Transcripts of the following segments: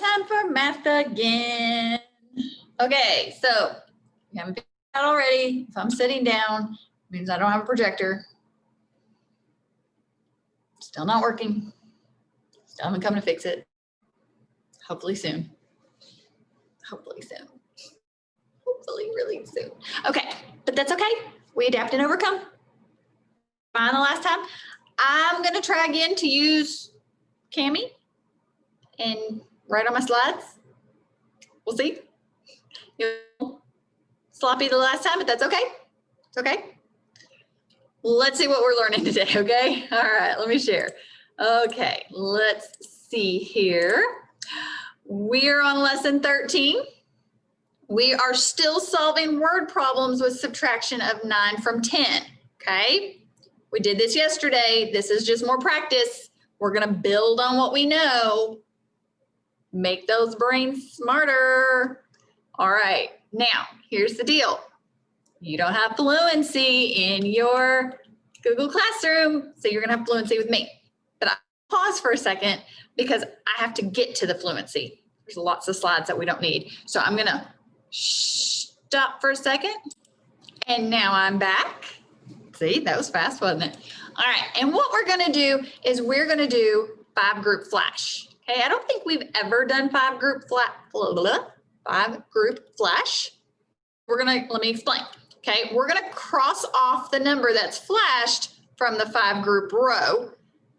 time for math again. Okay, so you haven't figured it out already. If I'm sitting down, it means I don't have a projector. Still not working. Still haven't come to fix it. Hopefully soon. Hopefully soon. Hopefully really soon. Okay, but that's okay. We adapt and overcome. Fine the last time. I'm gonna try again to use Cami and write on my slides. We'll see. Sloppy the last time, but that's okay. It's okay. Let's see what we're learning today, okay? All right, let me share. Okay, let's see here. We're on lesson 13. We are still solving word problems with subtraction of 9 from 10, okay? We did this yesterday. This is just more practice. We're gonna build on what we know. Make those brains smarter. All right, now here's the deal. You don't have fluency in your Google Classroom, so you're gonna have fluency with me. But I'll pause for a second because I have to get to the fluency. There's lots of slides that we don't need. So I'm gonna stop for a second. And now I'm back. See, that was fast, wasn't it? All right, and what we're gonna do is we're gonna do 5-group flash. Okay, I don't think we've ever done 5-group flash. Let me explain. Okay, we're gonna cross off the number that's flashed from the 5-group row.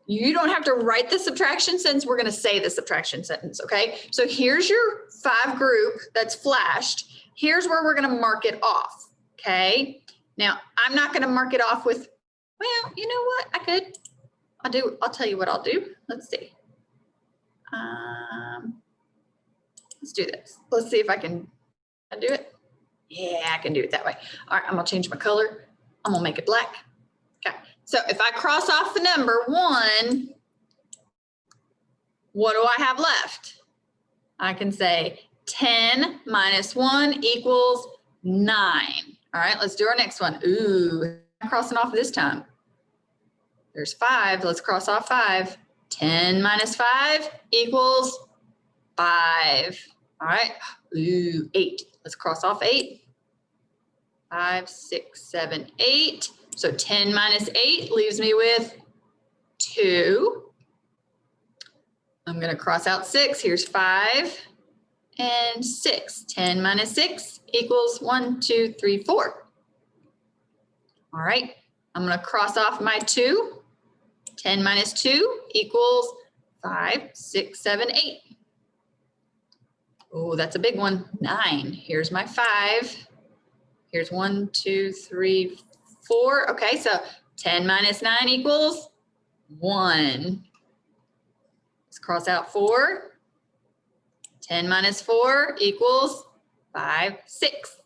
You don't have to write the subtraction sentence, we're gonna say the subtraction sentence, okay? So here's your 5-group that's flashed. Here's where we're gonna mark it off, okay? Now, I'm not gonna mark it off with, well, you know what, I could. I'll tell you what I'll do. Let's see. Let's do this. Let's see if I can do it. Yeah, I can do it that way. All right, I'm gonna change my color. I'm gonna make it black. Okay, so if I cross off the number 1, what do I have left? I can say 10 minus 1 equals 9. All right, let's do our next one. Ooh, I'm crossing off this time. There's 5, let's cross off 5. 10 minus 5 equals 5. All right, ooh, 8. Let's cross off 8. 5, 6, 7, 8. So 10 minus 8 leaves me with 2. I'm gonna cross out 6. Here's 5 and 6. 10 minus 6 equals 1, 2, 3, 4. All right, I'm gonna cross off my 2. 10 minus 2 equals 5, 6, 7, 8. Oh, that's a big one. 9. Here's my 5. Here's 1, 2, 3, 4. Okay, so 10 minus 9 equals 1. Let's cross out 4. 10 minus 4 equals 5, 6.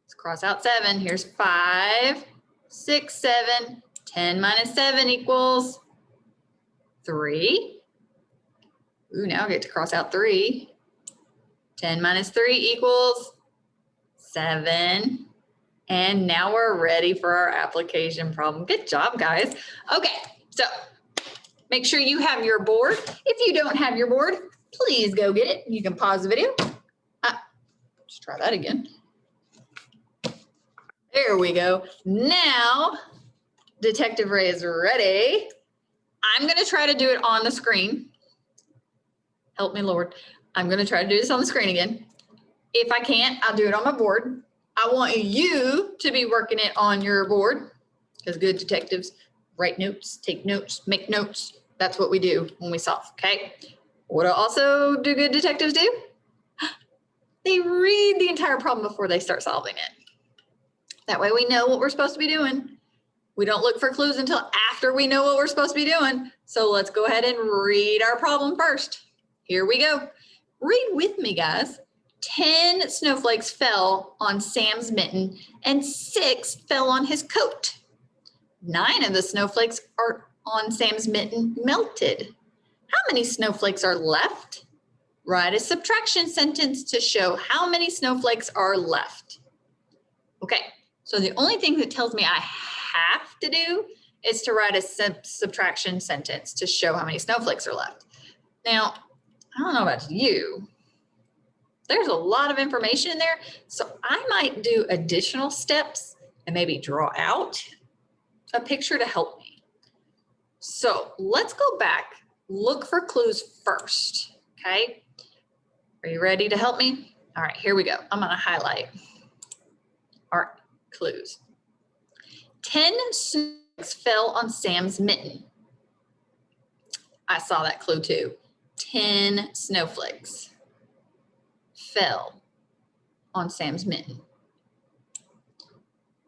Let's cross out 7. Here's 5, 6, 7. 10 minus 7 equals 3. Ooh, now I get to cross out 3. 10 minus 3 equals 7. And now we're ready for our application problem. Good job, guys. Okay, so make sure you have your board. If you don't have your board, please go get it. You can pause the video. Let's try that again. There we go. Now, Detective Ray is ready. I'm gonna try to do it on the screen. Help me, Lord. I'm gonna try to do this on the screen again. If I can't, I'll do it on my board. I want you to be working it on your board because good detectives write notes, take notes, make notes. That's what we do when we solve, okay? What also do good detectives do? They read the entire problem before they start solving it. That way we know what we're supposed to be doing. We don't look for clues until after we know what we're supposed to be doing. So let's go ahead and read our problem first. Here we go. Read with me, guys. 10 snowflakes fell on Sam's mitten and 6 fell on his coat. 9 of the snowflakes are on Sam's mitten melted. How many snowflakes are left? Write a subtraction sentence to show how many snowflakes are left. Okay, so the only thing that tells me I have to do is to write a subtraction sentence to show how many snowflakes are left. Now, I don't know about you. There's a lot of information in there. So I might do additional steps and maybe draw out a picture to help me. So let's go back, look for clues first, okay? Are you ready to help me? All right, here we go. I'm gonna highlight our clues. 10 snowflakes fell on Sam's mitten. I saw that clue too. 10 snowflakes fell on Sam's mitten.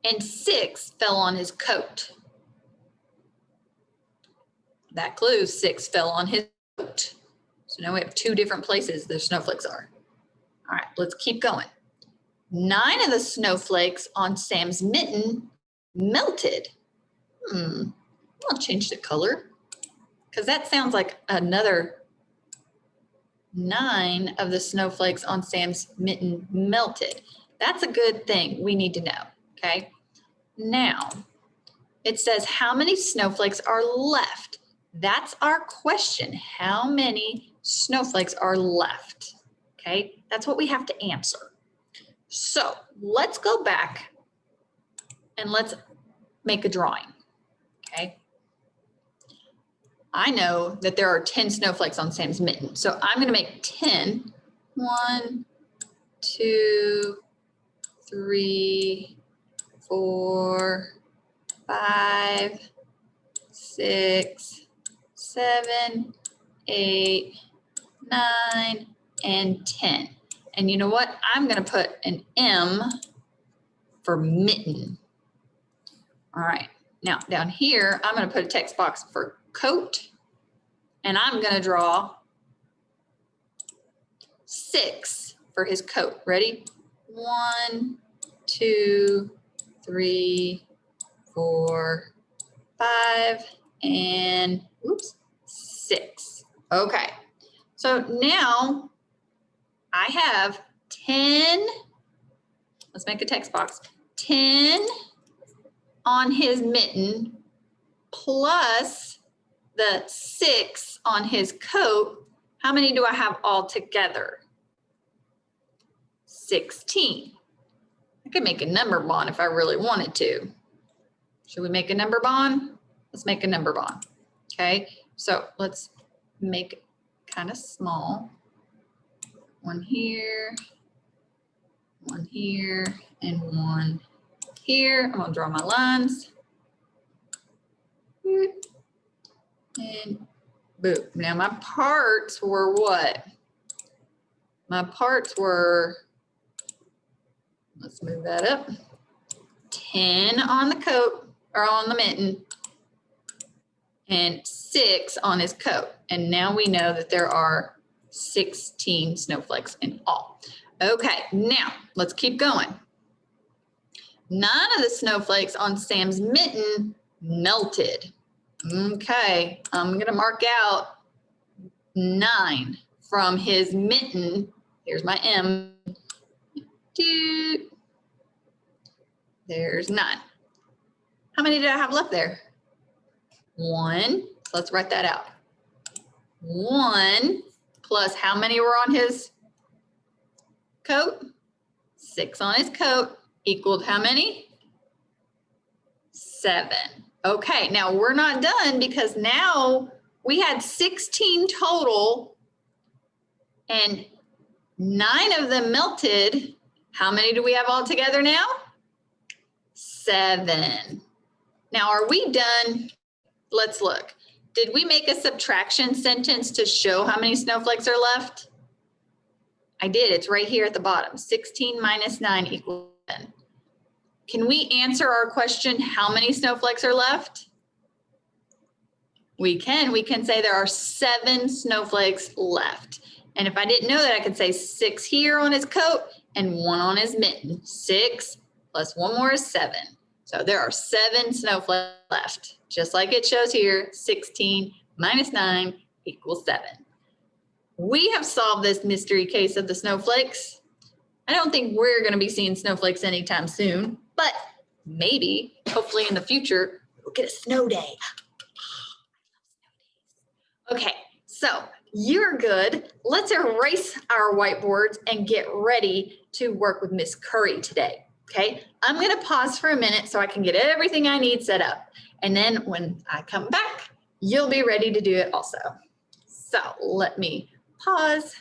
And 6 fell on his coat. That clue, 6 fell on his coat. So now we have 2 different places the snowflakes are. All right, let's keep going. 9 of the snowflakes on Sam's mitten melted. I'll change the color because that sounds like another 9 of the snowflakes on Sam's mitten melted. That's a good thing we need to know, okay? Now, it says how many snowflakes are left? That's our question. How many snowflakes are left? Okay, that's what we have to answer. So let's go back and let's make a drawing, okay? I know that there are 10 snowflakes on Sam's mitten. So I'm gonna make 10. 1, 2, 3, 4, 5, 6, 7, 8, 9, and 10. And you know what? I'm gonna put an M for mitten. All right, now down here, I'm gonna put a text box for coat, and I'm gonna draw 6 for his coat. Ready? 1, 2, 3, 4, 5, and 6. Okay, so now I have 10, let's make a text box, 10 on his mitten plus the 6 on his coat. How many do I have all together? 16. I could make a number bond if I really wanted to. Should we make a number bond? Let's make a number bond. Okay, so let's make it kind of small. 1 here, 1 here, and 1 here. I'm gonna draw my lines. And boom. Now my parts were what? My parts were, let's move that up. 10 on the coat, or on the mitten, and 6 on his coat. And now we know that there are 16 snowflakes in all. Okay, now let's keep going. 9 of the snowflakes on Sam's mitten melted. Okay, I'm gonna mark out 9 from his mitten. Here's my M. There's 9. How many did I have left there? 1, so let's write that out. 1 plus how many were on his coat? 6 on his coat equaled how many? 7. Okay, now we're not done because now we had 16 total and 9 of them melted. How many do we have all together now? 7. Now, are we done? Let's look. Did we make a subtraction sentence to show how many snowflakes are left? I did. It's right here at the bottom. 16 minus 9 equals 10. Can we answer our question, how many snowflakes are left? We can. We can say there are 7 snowflakes left. And if I didn't know that, I could say 6 here on his coat and 1 on his mitten. 6 plus 1 more is 7. So there are 7 snowflakes left. Just like it shows here, 16 minus 9 equals 7. We have solved this mystery case of the snowflakes. I don't think we're going to be seeing snowflakes anytime soon, but maybe, hopefully in the future, we'll get a snow day. Okay, So you're good. Let's erase our whiteboards and get ready to work with Miss Curry today. Okay, I'm going to pause for a minute so I can get everything I need set up. And then when I come back, you'll be ready to do it also. So let me pause.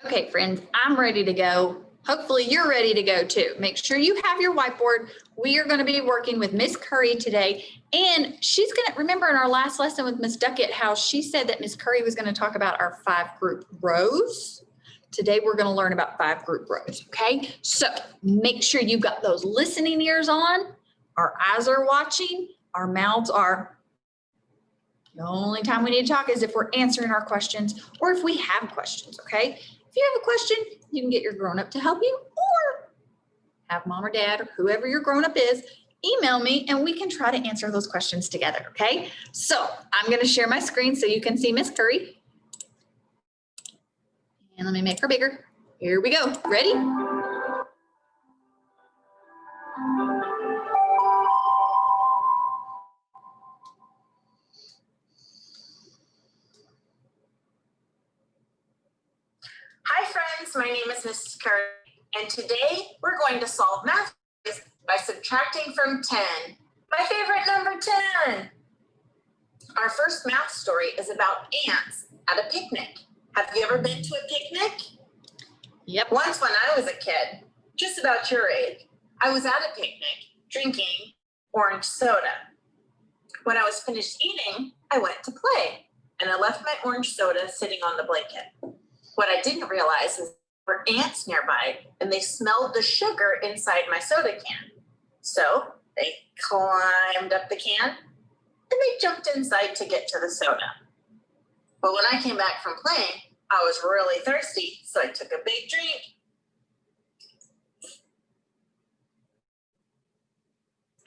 Okay, friends, I'm ready to go. Hopefully you're ready to go too. Make sure you have your whiteboard. We are going to be working with Miss Curry today. And she's going to, remember in our last lesson with Miss Duckett, how she said that Miss Curry was going to talk about our 5 group rows. Today, we're going to learn about 5 group rows, okay? So make sure you've got those listening ears on. Our eyes are watching. Our mouths are. The only time we need to talk is if we're answering our questions or if we have questions, okay? If you have a question, you can get your grown-up to help you or have mom or dad or whoever your grown-up is email me and we can try to answer those questions together, okay? So I'm going to share my screen so you can see Miss Curry. And let me make her bigger. Here we go. Ready? Hi friends, my name is Mrs. Curry, and today we're going to solve math by subtracting from 10. My favorite number 10. Our first math story is about ants at a picnic. Have you ever been to a picnic? Yep. Once when I was a kid, just about your age, I was at a picnic drinking orange soda. When I was finished eating, I went to play and I left my orange soda sitting on the blanket. What I didn't realize is there were ants nearby and they smelled the sugar inside my soda can. So they climbed up the can and they jumped inside to get to the soda. But when I came back from playing, I was really thirsty, so I took a big drink.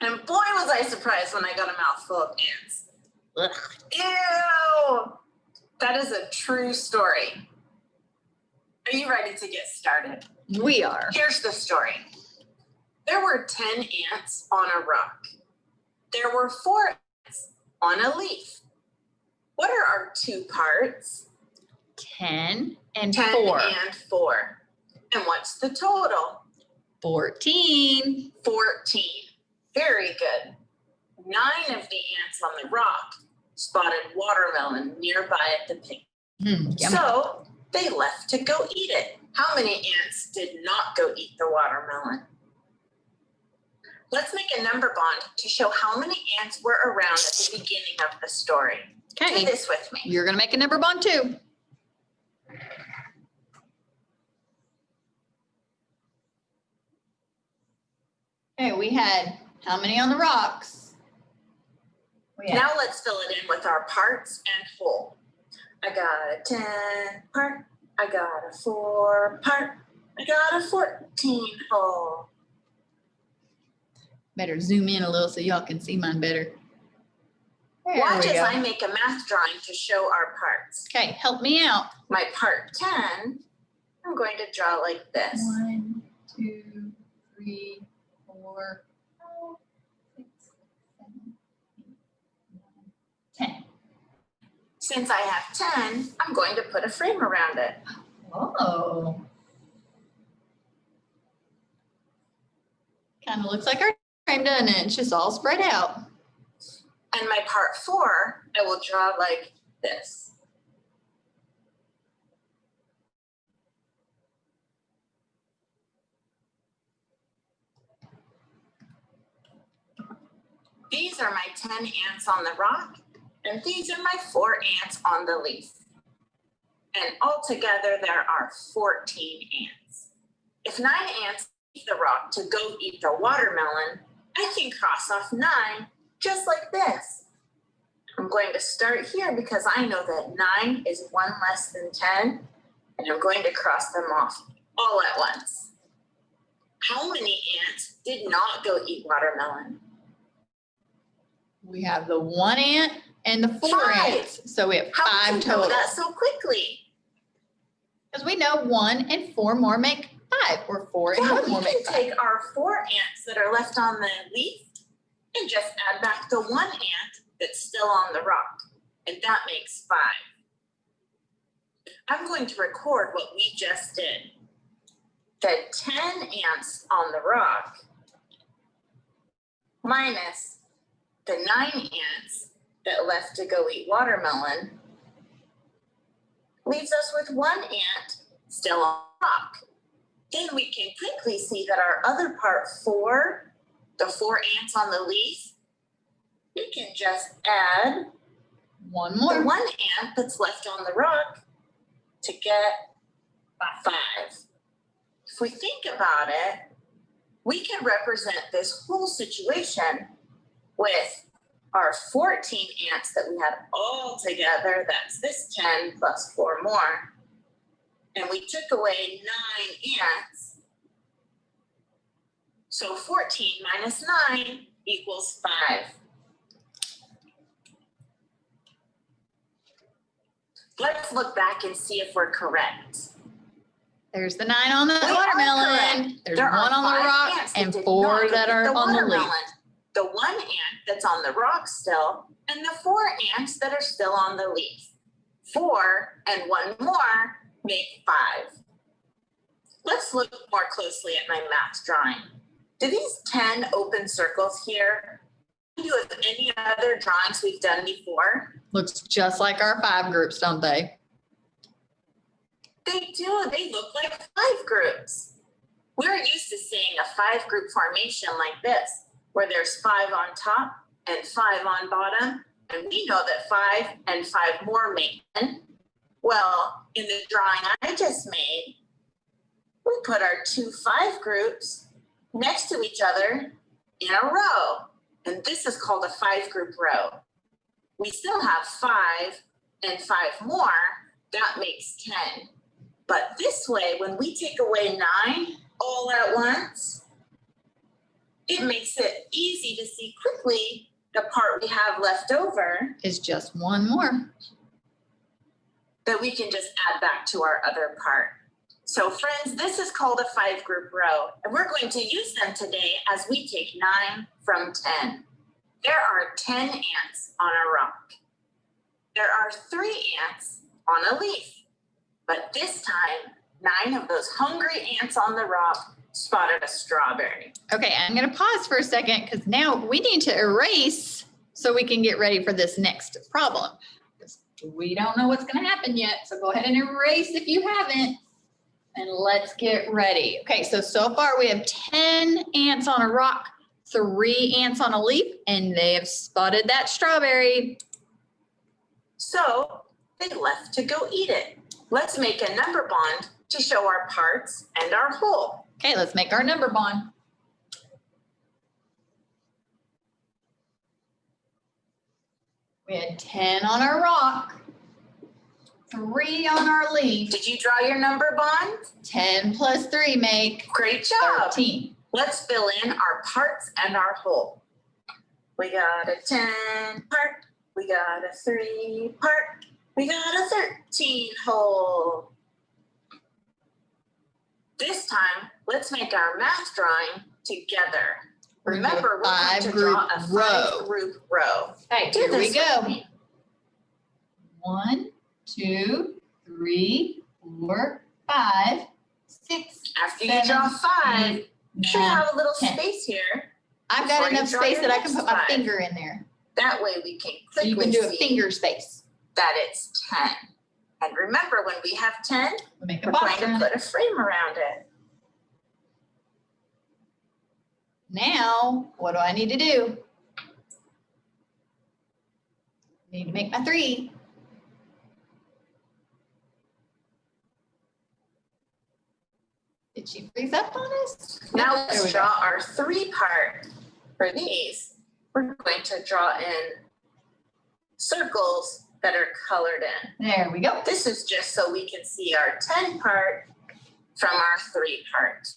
And boy, was I surprised when I got a mouthful of ants. Ugh. Ew! That is a true story. Are you ready to get started? We are. Here's the story. There were 10 ants on a rock. There were 4 ants on a leaf. What are our 2 parts? 10 and 10 4. and 4. And what's the total? 14. 14. Very good. 9 of the ants on the rock spotted watermelon nearby at the picnic. Yummy. So they left to go eat it. How many ants did not go eat the watermelon? Let's make a number bond to show how many ants were around at the beginning of the story. Okay. Do this with me. You're going to make a number bond too. Okay, we had how many on the rocks? Now let's fill it in with our parts and whole. I got a 10 part. I got a 4 part. I got a 14 whole. Better zoom in a little so y'all can see mine better. There Watch we as go. I make a math drawing to show our parts. Okay, help me out. My part 10, I'm going to draw like this. 1, 2, 3, 4, 5, 6, 7, 8, 9, 10. Since I have 10, I'm going to put a frame around it. Oh. Kind of looks like our frame, doesn't it? It's just all spread out. And my part 4, I will draw like this. These are my 10 ants on the rock, and these are my 4 ants on the leaf. And altogether, there are 14 ants. If 9 ants leave the rock to go eat the watermelon, I can cross off 9 just like this. I'm going to start here because I know that 9 is 1 less than 10, and I'm going to cross them off all at once. How many ants did not go eat watermelon? We have the 1 ant and the 4 5. ants. So we have How 5 did you know total. that so quickly? Because we know 1 and 4 more make 5, or 4 and Yeah, 1 we more can make 5. take our 4 ants that are left on the leaf and just add back the 1 ant that's still on the rock, and that makes 5. I'm going to record what we just did. The 10 ants on the rock minus the 9 ants that left to go eat watermelon leaves us with 1 ant still on the rock. Then we can quickly see that our other part 4, the 4 ants on the leaf, we can just add One more. the 1 ant that's left on the rock to get 5. If we think about it, we can represent this whole situation with our 14 ants that we had all together. That's this 10 plus 4 more. And we took away 9 ants. So 14 minus 9 equals 5. Let's look back and see if we're correct. There's the 9 on the We are watermelon. correct. There's There 1 are on the 5 rock ants and did 4 not that get are on the leaf. watermelon. The 1 ant that's on the rock still, and the 4 ants that are still on the leaf. 4 and 1 more make 5. Let's look more closely at my math drawing. Do these 10 open circles here do you have any other drawings we've done before? Looks just like our 5 groups, don't they? They do. They look like 5 groups. We're used to seeing a 5-group formation like this, where there's 5 on top and 5 on bottom, and we know that 5 and 5 more make 10. Well, in the drawing I just made, we put our 2 5 groups next to each other in a row, and this is called a 5-group row. We still have 5 and 5 more, that makes 10. But this way, when we take away 9 all at once, it makes it easy to see quickly the part we have left over Is just 1 more. that we can just add back to our other part. So friends, this is called a 5-group row, and we're going to use them today as we take 9 from 10. There are 10 ants on a rock. There are 3 ants on a leaf, but this time, 9 of those hungry ants on the rock spotted a strawberry. Okay, I'm going to pause for a second because now we need to erase so we can get ready for this next problem. We don't know what's going to happen yet, so go ahead and erase if you haven't. And let's get ready. Okay, so far we have 10 ants on a rock, 3 ants on a leaf, and they have spotted that strawberry. So they left to go eat it. Let's make a number bond to show our parts and our whole. Okay, let's make our number bond. We had 10 on our rock, 3 on our leaf. Did you draw your number bond? 10 plus 3 make Great job. 13. Let's fill in our parts and our whole. We got a 10 part, we got a 3 part, we got a 13 whole. This time, let's make our math drawing together. Remember, we're going to draw a 5-group row. Okay, Do here we this with go. me. 1, 2, 3, 4, 5, 6. After you 7, draw 5, 8, you should 9. have a little 10. space here. I've got before you enough draw space your that I can next put my 5. finger in there. That way we can So you quickly can do a see finger space. that it's 10. And remember, when we have 10, We'll make a we're box going around to it. put a frame around it. Now, what do I need to do? Need to make my 3. Did she freeze up on us? Now There let's we draw our 3 part for these. We're going to draw in circles that are colored in. There we go. This is just so we can see our 10 part from our 3 part.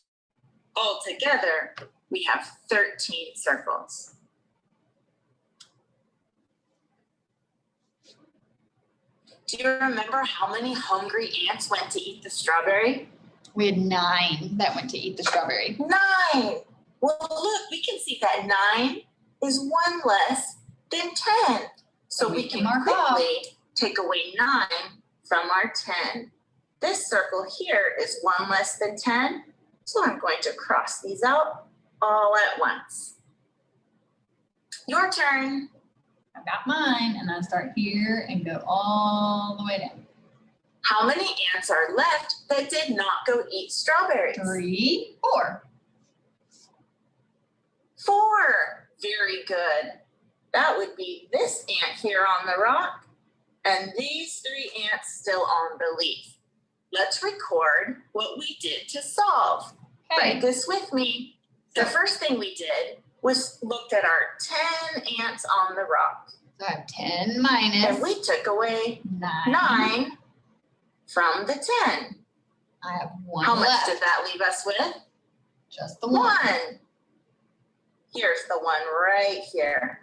Altogether, we have 13 circles. Do you remember how many hungry ants went to eat the strawberry? We had 9 that went to eat the strawberry. 9. Well, look, we can see that 9 is 1 less than 10. So We we can can mark off. quickly take away 9 from our 10. This circle here is 1 less than 10, so I'm going to cross these out all at once. Your turn. I've got mine, and I start here and go all the way down. How many ants are left that did not go eat strawberries? 3, 4. 4. Very good. That would be this ant here on the rock and these 3 ants still on the leaf. Let's record what we did to solve. Okay. Write this with me. The first thing we did was looked at our 10 ants on the rock. So I have 10 minus And we took away 9. 9 from the 10. I have 1 How much left. did that leave us with? Just the 1. 1. Here's the 1 right here.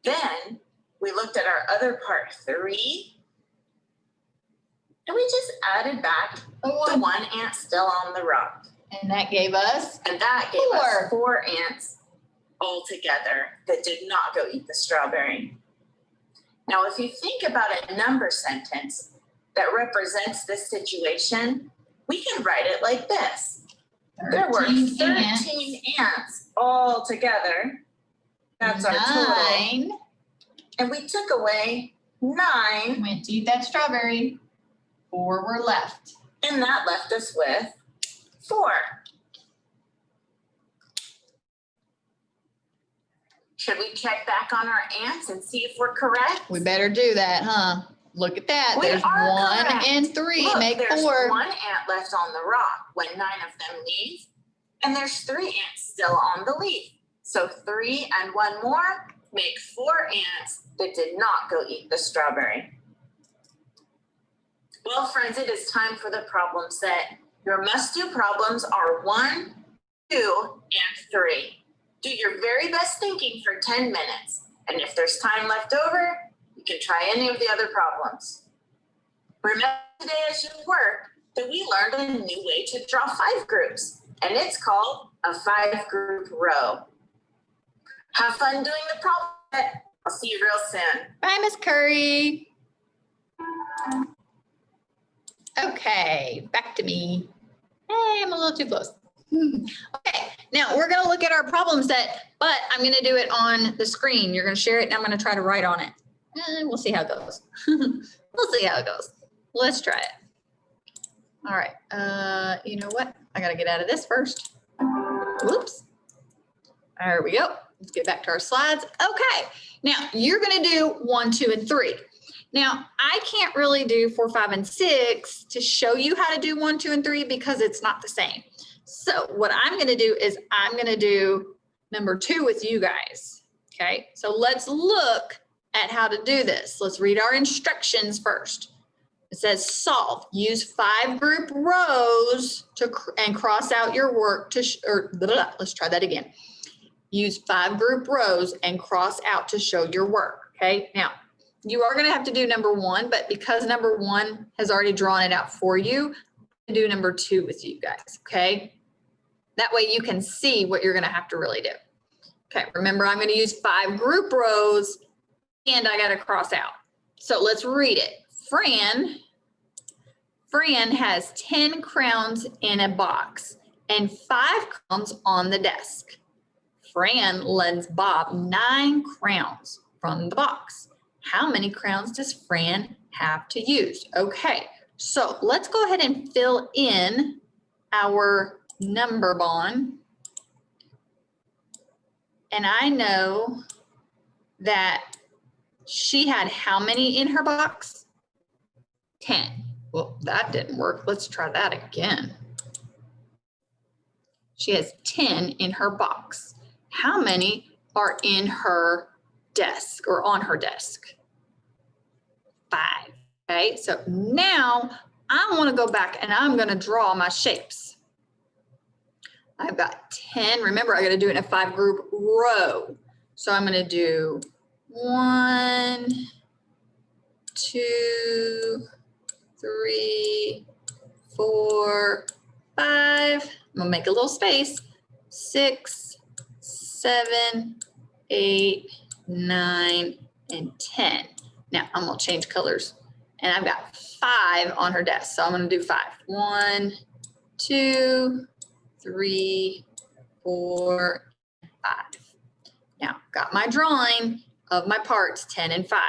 Then we looked at our other part, 3, and we just added back the 1 ant still on the rock. And that gave us And that gave 4. us 4 ants altogether that did not go eat the strawberry. Now, if you think about a number sentence that represents this situation, we can write it like this. There were 13 ants all together. That's our total. 9 And we took away 9, went to eat that strawberry. 4 were left. and that left us with 4. Should we check back on our ants and see if we're correct? We better do that, huh? Look at that. We There's are 1 correct. and 3 Look, make there's 4. 1 ant left on the rock when 9 of them leave, and there's 3 ants still on the leaf. So 3 and 1 more make 4 ants that did not go eat the strawberry. Well, friends, it is time for the problem set. Your must-do problems are 1, 2, and 3. Do your very best thinking for 10 minutes, and if there's time left over, you can try any of the other problems. Remember today as you work that we learned a new way to draw 5 groups, and it's called a 5-group row. Have fun doing the problem set. I'll see you real soon. Bye, Miss Curry. Okay, back to me. Hey, I'm a little too close. Okay, now we're gonna look at our problem set, but I'm gonna do it on the screen. You're gonna share it and I'm gonna try to write on it. We'll see how it goes. We'll see how it goes. Let's try it. All right, you know what? I gotta get out of this first. Whoops. There we go. Let's get back to our slides. Okay, now you're gonna do 1, 2, and 3. Now, I can't really do 4, 5, and 6 to show you how to do 1, 2, and 3 because it's not the same. So what I'm gonna do is I'm gonna do number 2 with you guys, okay? So let's look at how to do this. Let's read our instructions first. It says solve, use 5 group rows and cross out your work to, let's try that again. Use 5 group rows and cross out to show your work, okay? Now, you are gonna have to do number 1, but because number 1 has already drawn it out for you, I'm gonna do number 2 with you guys, okay? That way you can see what you're gonna have to really do. Okay, remember I'm gonna use 5 group rows and I gotta cross out. So let's read it. Fran has 10 crowns in a box and 5 crowns on the desk. Fran lends Bob 9 crowns from the box. How many crowns does Fran have to use? Okay, so let's go ahead and fill in our number bond. And I know that she had how many in her box? 10. Well, that didn't work. Let's try that again. She has 10 in her box. How many are in her desk or on her desk? 5. Okay, so now I want to go back and I'm going to draw my shapes. I've got 10. Remember, I got to do it in a 5 group row. So I'm going to do 1, 2, 3, 4, 5. I'm going to make a little space. 6, 7, 8, 9, and 10. Now I'm going to change colors and I've got 5 on her desk. So I'm going to do 5. 1, 2, 3, 4, 5. Now, got my drawing of my parts, 10 and 5.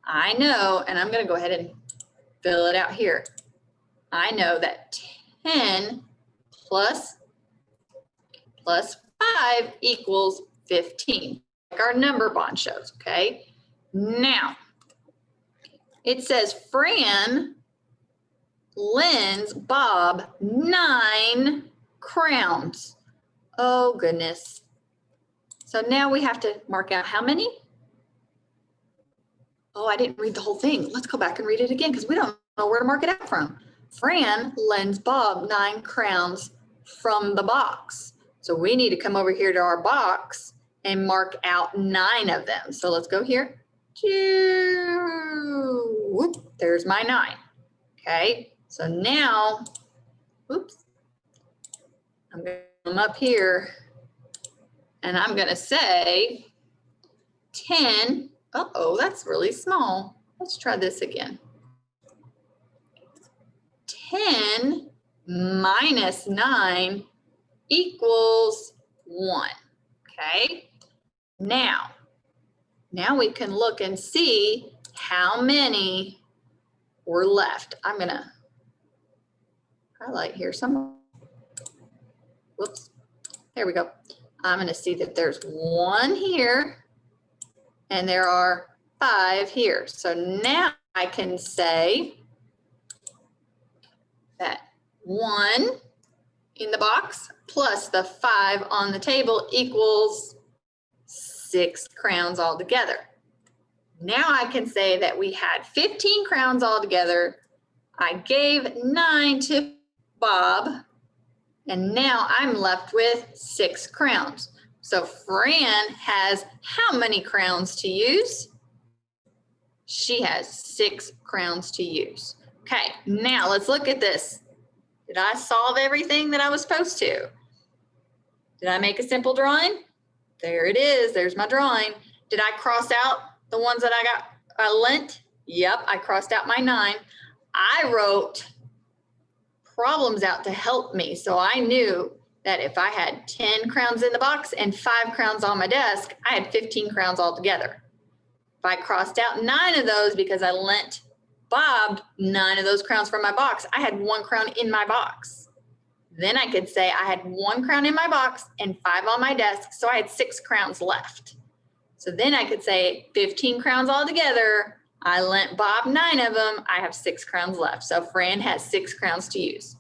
I know, and I'm going to go ahead and fill it out here. I know that 10 plus 5 equals 15, like our number bond shows, okay? Now, it says Fran lends Bob 9 crowns. Oh, goodness. So now we have to mark out how many? Oh, I didn't read the whole thing. Let's go back and read it again because we don't know where to mark it out from. Fran lends Bob 9 crowns from the box. So we need to come over here to our box and mark out 9 of them. So let's go here. Whoop, there's my 9. Okay, so now, oops, I'm going to come up here and I'm going to say 10. Uh-oh, that's really small. Let's try this again. 10 minus 9 equals 1, okay? Now we can look and see how many were left. I'm gonna highlight here somewhere. Whoops, there we go. I'm gonna see that there's 1 here and there are 5 here. So now I can say that 1 in the box plus the 5 on the table equals 6 crowns altogether. Now I can say that we had 15 crowns altogether. I gave 9 to Bob, and now I'm left with 6 crowns. So Fran has how many crowns to use? She has 6 crowns to use. Okay, now let's look at this. Did I solve everything that I was supposed to? Did I make a simple drawing? There it is. There's my drawing. Did I cross out the ones that I lent? Yep, I crossed out my 9. I wrote problems out to help me. So I knew that if I had 10 crowns in the box and 5 crowns on my desk, I had 15 crowns altogether. If I crossed out 9 of those because I lent Bob 9 of those crowns from my box, I had 1 crown in my box. Then I could say I had 1 crown in my box and 5 on my desk, so I had 6 crowns left. So then I could say 15 crowns altogether. I lent Bob 9 of them. I have 6 crowns left. So Fran has 6 crowns to use.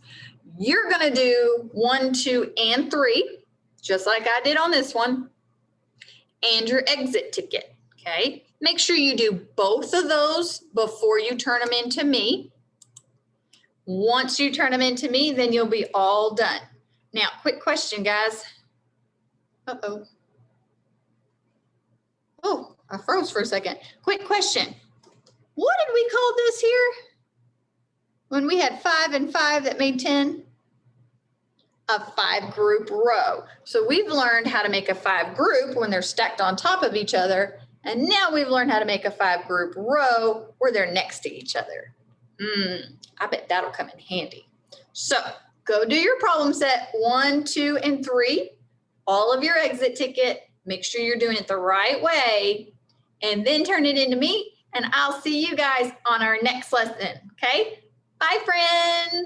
You're going to do 1, 2, and 3, just like I did on this one, and your exit ticket, okay? Make sure you do both of those before you turn them into me. Once you turn them into me, then you'll be all done. Now, quick question, guys. Uh-oh. Oh, I froze for a second. Quick question. What did we call this here? When we had 5 and 5 that made 10? A 5-group row. So we've learned how to make a 5-group when they're stacked on top of each other. And now we've learned how to make a 5-group row where they're next to each other. I bet that'll come in handy. So go do your problem set 1, 2, and 3. All of your exit ticket. Make sure you're doing it the right way. And then turn it into me. And I'll see you guys on our next lesson. Okay? Bye, friends.